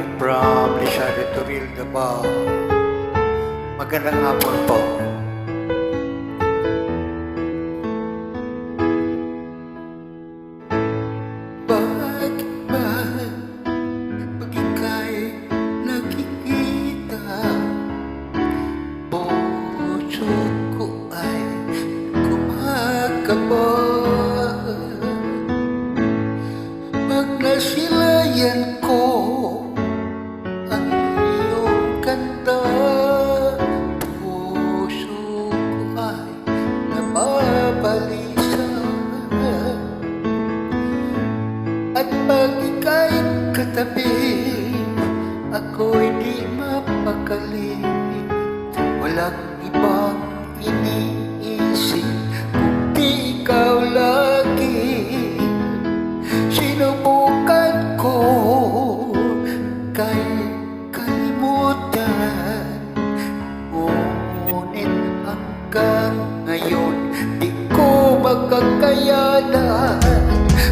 Live from Lisado Toril, Davao. Magandang hapon po. Bakit ba pag ika'y nakikita, puso ko ay kumakabag? Pag nasilayan ko ang iyong kanta, puso ko ay nababalisa. At pag ika'y katabi, ako'y di mapakali. Walang ibang iniisip kundi ikaw lagi. Sinubukan ko kay kalimutan, ngunit hanggang ngayon di ko makakayanan.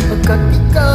Pagkat ikaw